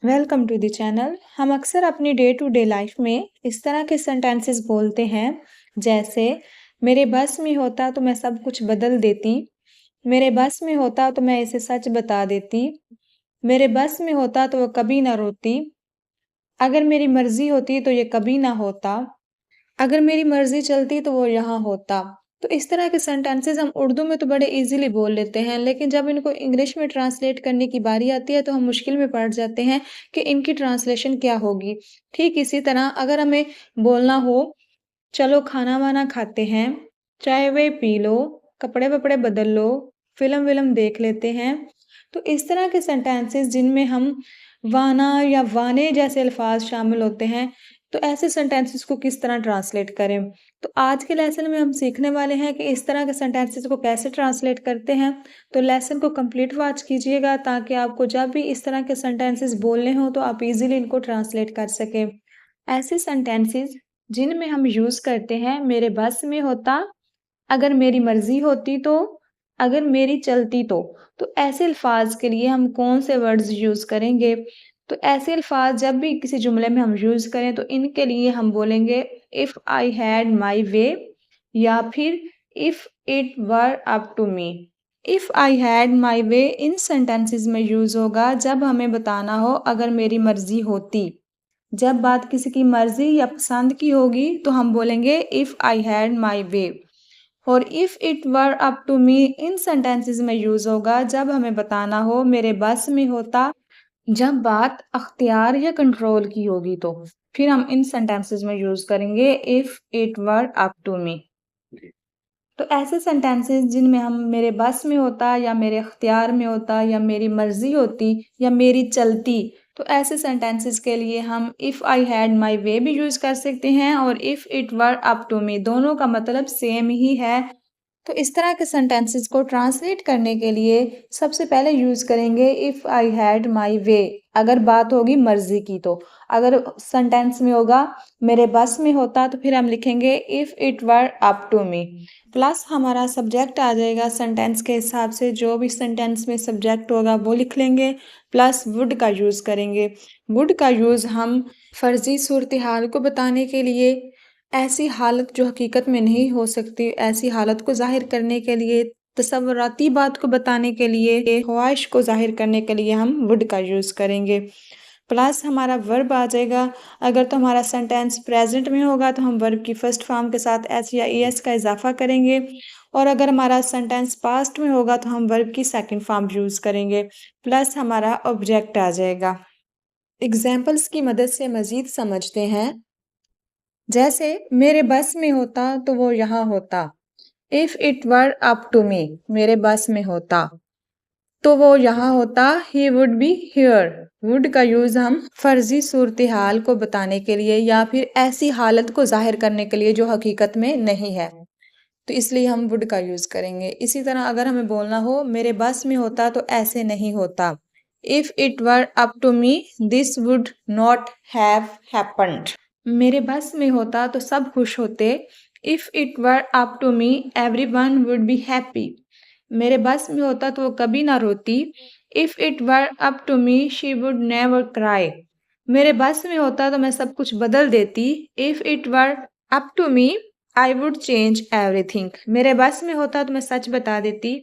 Welcome to the channel. हम अक्सर अपनी डे टू डे लाइफ में इस तरह के सेंटेंसेस बोलते हैं, जैसे मेरे बस में होता तो मैं सब कुछ बदल देती, मेरे बस में होता तो मैं इसे सच बता देती, मेरे बस में होता तो वो कभी ना रोती, अगर मेरी मर्जी होती तो ये कभी ना होता, अगर मेरी मर्जी चलती तो वो यहाँ होता। तो इस तरह के सेंटेंसेस हम उर्दू में तो बड़े इजीली बोल लेते हैं, लेकिन जब इनको इंग्लिश में ट्रांसलेट करने की बारी आती है तो हम मुश्किल में पड़ जाते हैं कि इनकी ट्रांसलेशन क्या होगी। ठीक इसी तरह अगर हमें बोलना हो, चलो खाना वाना खाते हैं, चाय वाय पी लो, कपड़े वपड़े बदल लो, फिल्म विल्म देख लेते हैं, तो इस तरह के सेंटेंसेस जिनमें हम वाना या वाने जैसे अल्फाज शामिल होते हैं, तो ऐसे सेंटेंसेस को किस तरह ट्रांसलेट करें। तो आज के लेसन में हम सीखने वाले हैं कि इस तरह के सेंटेंसेस को कैसे ट्रांसलेट करते हैं। तो लेसन को कंप्लीट वॉच कीजिएगा ताकि आपको जब भी इस तरह के सेंटेंसेस बोलने हो तो आप इजीली इनको ट्रांसलेट कर सकें। ऐसे सेंटेंसेस जिनमें हम यूज़ करते हैं, मेरे बस में होता, अगर मेरी मर्ज़ी होती तो, अगर मेरी चलती तो ऐसे अल्फ़ाज़ के लिए हम कौन से वर्ड्स यूज़ करेंगे? तो ऐसे अल्फ़ाज़ जब भी किसी जुमले में हम यूज़ करें तो इनके लिए हम बोलेंगे if I had my way, या फिर if it were up to me. If I had my way इन सेंटेंसेस में यूज़ होगा जब हमें बताना हो अगर मेरी मर्ज़ी होती। जब बात किसी की मर्ज़ी या पसंद की होगी तो हम बोलेंगे if I had my way. और if it were up to me in sentences में यूज़ होगा जब हमें बताना हो मेरे बस में होता, जब बात अख्तियार या कंट्रोल की होगी तो फिर हम इन सेंटेंसेस में यूज़ करेंगे if it were up to me. तो ऐसे सेंटेंसेस जिनमें हम मेरे बस में होता या मेरे अख्तियार में होता या मेरी मर्ज़ी होती या मेरी चलती, तो ऐसे सेंटेंसेस के लिए हम if I had my way भी यूज़ कर सकते हैं और if it were up to me, दोनों का मतलब सेम ही है। तो इस तरह के सेंटेंसेस को ट्रांसलेट करने के लिए सबसे पहले यूज़ करेंगे इफ़ आई हैड माय वे, अगर बात होगी मर्ज़ी की तो। अगर सेंटेंस में होगा मेरे बस में होता तो फिर हम लिखेंगे if it were up to me. Plus हमारा सब्जेक्ट आ जाएगा सेंटेंस के हिसाब से, जो भी सेंटेंस में सब्जेक्ट होगा वो लिख लेंगे, प्लस वुड का यूज़ करेंगे। वुड का यूज़ हम फ़र्ज़ी सूरत हाल को बताने के लिए, ऐसी हालत जो हकीकत में नहीं हो सकती, ऐसी हालत को ज़ाहिर करने के लिए, तसव्वुराती बात को बताने के लिए, ख्वाहिश को ज़ाहिर करने के लिए हम वुड का यूज़ करेंगे। प्लस हमारा वर्ब आ जाएगा। अगर तो हमारा सेंटेंस प्रेजेंट में होगा तो हम वर्ब की फर्स्ट फॉर्म के साथ एस या एस का इजाफा करेंगे, और अगर हमारा सेंटेंस पास्ट में होगा तो हम वर्ब की सेकंड फॉर्म यूज़ करेंगे, प्लस हमारा ऑब्जेक्ट आ जाएगा। एग्जाम्पल्स की मदद से मज़ीद समझते हैं। जैसे मेरे बस में होता तो वो यहाँ होता। If it were up to me, मेरे बस में होता तो वो यहाँ होता, he would be here. Would का यूज़ हम फर्जी सूरत हाल को बताने के लिए या फिर ऐसी हालत को जाहिर करने के लिए जो हकीकत में नहीं है, तो इसलिए हम वुड का यूज़ करेंगे। इसी तरह अगर हमें बोलना हो मेरे बस में होता तो ऐसे नहीं होता। If it were up to me this would not have happened. मेरे बस में होता तो सब खुश होते। If it were up to me everyone would be happy. मेरे बस में होता तो वो कभी ना रोती। If it were up to me she would never cry. मेरे बस में होता तो मैं सब कुछ बदल देती। If it were up to me I would change everything. मेरे बस में होता तो मैं सच बता देती,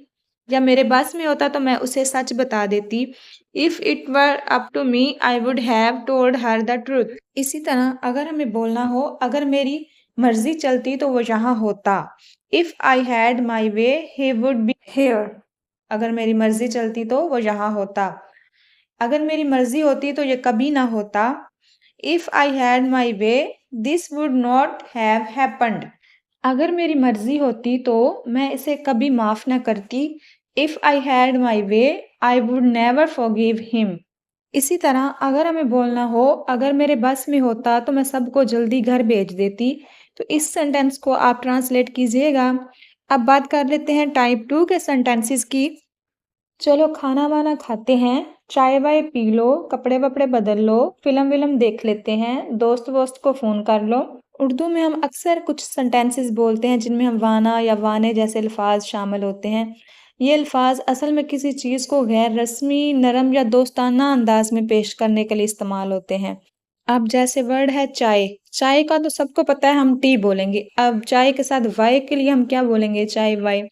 या मेरे बस में होता तो मैं उसे सच बता देती। If it were up to me I would have told her the truth. इसी तरह अगर हमें बोलना हो अगर मेरी मर्जी चलती तो वो यहाँ होता। If I had my way he would be here. अगर मेरी मर्जी चलती तो वो यहाँ होता। अगर मेरी मर्जी होती तो ये कभी ना होता। If I had my way this would not have happened. अगर मेरी मर्जी होती तो मैं इसे कभी माफ़ न करती। If I had my way I would never forgive him. इसी तरह अगर हमें बोलना हो अगर मेरे बस में होता तो मैं सबको जल्दी घर भेज देती, तो इस सेंटेंस को आप ट्रांसलेट कीजिएगा। अब बात कर लेते हैं टाइप 2 के सेंटेंसेस की। चलो खाना वाना खाते हैं, चाय वाय पी लो, कपड़े वपड़े बदल लो, फिल्म विल्म देख लेते हैं, दोस्त वोस्त को फ़ोन कर लो। उर्दू में हम अक्सर कुछ सेंटेंसेस बोलते हैं जिनमें हम वाना या वाने जैसे अल्फाज शामिल होते हैं, ये अल्फाज असल में किसी चीज़ को गैर रस्मी, नरम या दोस्ताना अंदाज में पेश करने के लिए इस्तेमाल होते हैं। अब जैसे वर्ड है चाय, चाय का तो सबको पता है हम टी बोलेंगे। अब चाय के साथ वाई के लिए हम क्या बोलेंगे? चाय वाई।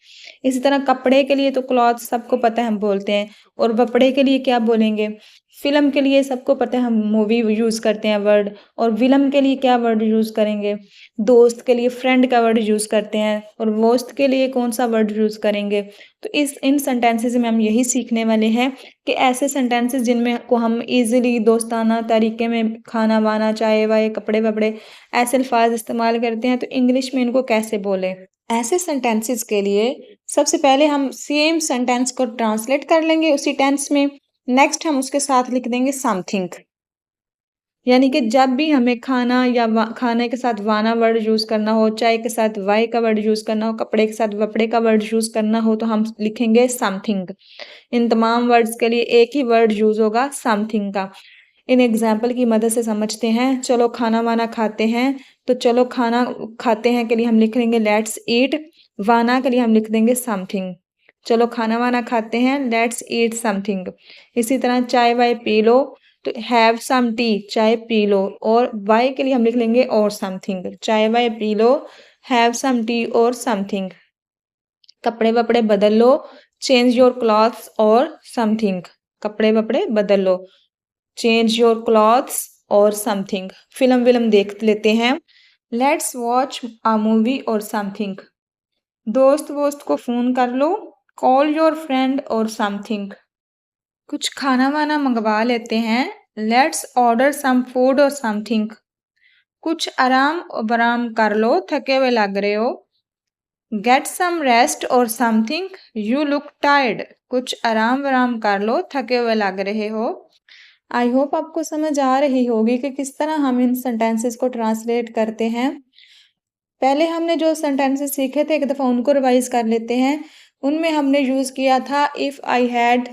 इसी तरह कपड़े के लिए तो क्लॉथ सबको पता है हम बोलते हैं और वपड़े के लिए क्या बोलेंगे? फ़िल्म के लिए सबको पता है हम मूवी यूज़ करते हैं वर्ड और विलन के लिए क्या वर्ड यूज़ करेंगे? दोस्त के लिए फ्रेंड का वर्ड यूज़ करते हैं और वोस्त के लिए कौन-सा वर्ड यूज़ करेंगे? तो इस इन सेंटेंसेस में हम यही सीखने वाले हैं कि ऐसे सेंटेंसेस जिनमें को हम ईज़िली दोस्ताना तरीके में खाना-वाना, चाय-वाय, कपड़े-वपड़े ऐसे अल्फाज इस्तेमाल करते हैं तो इंग्लिश में इनको कैसे बोलें? ऐसे सेंटेंसेस के लिए सबसे पहले हम सेम सेंटेंस को ट्रांसलेट कर लेंगे उसी टेंस में। नेक्स्ट हम उसके साथ लिख देंगे समथिंग। यानी कि जब भी हमें खाना या खाने के साथ वाना वर्ड यूज़ करना हो, चाय के साथ वाई का वर्ड यूज़ करना हो, कपड़े के साथ वपड़े का वर्ड यूज़ करना हो, तो हम लिखेंगे समथिंग। इन तमाम वर्ड्स के लिए एक ही वर्ड यूज़ होगा समथिंग का। इन एग्ज़ाम्पल की मदद से समझते हैं। चलो खाना-वाना खाते हैं, तो चलो खाना खाते हैं के लिए हम लिख लेंगे लेट्स ईट, वाना के लिए हम लिख देंगे समथिंग। चलो खाना-वाना खाते हैं, लेट्स ईट समथिंग। इसी तरह चाय-वाय पी लो, तो हैव सम टी, चाय पी लो और वाय के लिए हम लिख लेंगे और समथिंग। चाय-वाय पी लो, हैव सम टी और समथिंग। कपड़े-वपड़े बदल लो, चेंज योर क्लॉथ्स और समथिंग। कपड़े-वपड़े बदल लो। चेंज योर क्लॉथ्स और समथिंग। फ़िल्म-विल्म देख लेते हैं। लेट्स वॉच अ मूवी और समथिंग। दोस्त-वोस्त को फ़ोन कर लो। कॉल योर फ्रेंड और समथिंग। कुछ खाना-वाना मँगवा लेते हैं। लेट्स ऑर्डर सम फूड और समथिंग। कुछ आराम-वराम कर लो, थके हुए लग रहे हो। गेट सम रेस्ट और समथिंग, यू लुक टायर्ड। कुछ आराम-वराम कर लो, थके हुए लग रहे हो। आई होप आपको समझ आ रही होगी कि किस तरह हम इन सेंटेंसेस को ट्रांसलेट करते हैं। पहले हमने जो सेंटेंसेस सीखे थे एक दफ़ा उनको रिवाइज़ कर लेते हैं। उनमें हमने यूज़ किया था if I had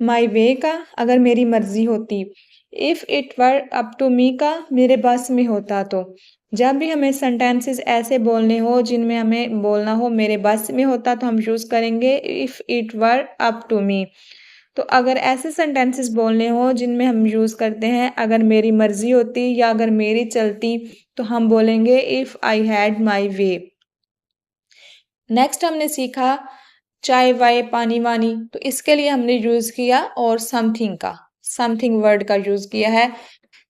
my way का, अगर मेरी मर्ज़ी होती। If it were up to me का, मेरे बस में होता तो। जब भी हमें सेंटेंसेस ऐसे बोलने हो जिनमें हमें बोलना हो मेरे बस में होता तो हम यूज़ करेंगे if it were up to me. तो अगर ऐसे सेंटेंसेस बोलने हो जिनमें हम यूज़ करते हैं अगर मेरी मर्ज़ी होती या अगर मेरी चलती तो हम बोलेंगे if I had my way. Next हमने सीखा चाय-वाय, पानी-वानी, तो इसके लिए हमने यूज़ किया और समथिंग का, समथिंग वर्ड का यूज़ किया है।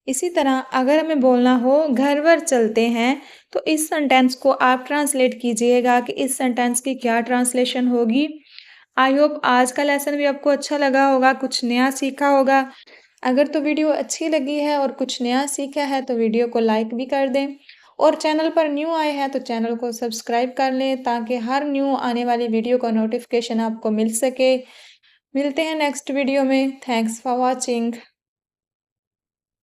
इसी तरह अगर हमें बोलना हो घर-वर चलते हैं, तो इस सेंटेंस को आप ट्रांसलेट कीजिएगा कि इस सेंटेंस की क्या ट्रांसलेशन होगी। आई होप आज का लेसन भी आपको अच्छा लगा होगा, कुछ नया सीखा होगा। अगर तो वीडियो अच्छी लगी है और कुछ नया सीखा है तो वीडियो को लाइक भी कर दें और चैनल पर न्यू आए हैं तो चैनल को सब्सक्राइब कर लें ताकि हर न्यू आने वाली वीडियो का नोटिफिकेशन आपको मिल सके। मिलते हैं नेक्स्ट वीडियो में। Thanks for watching.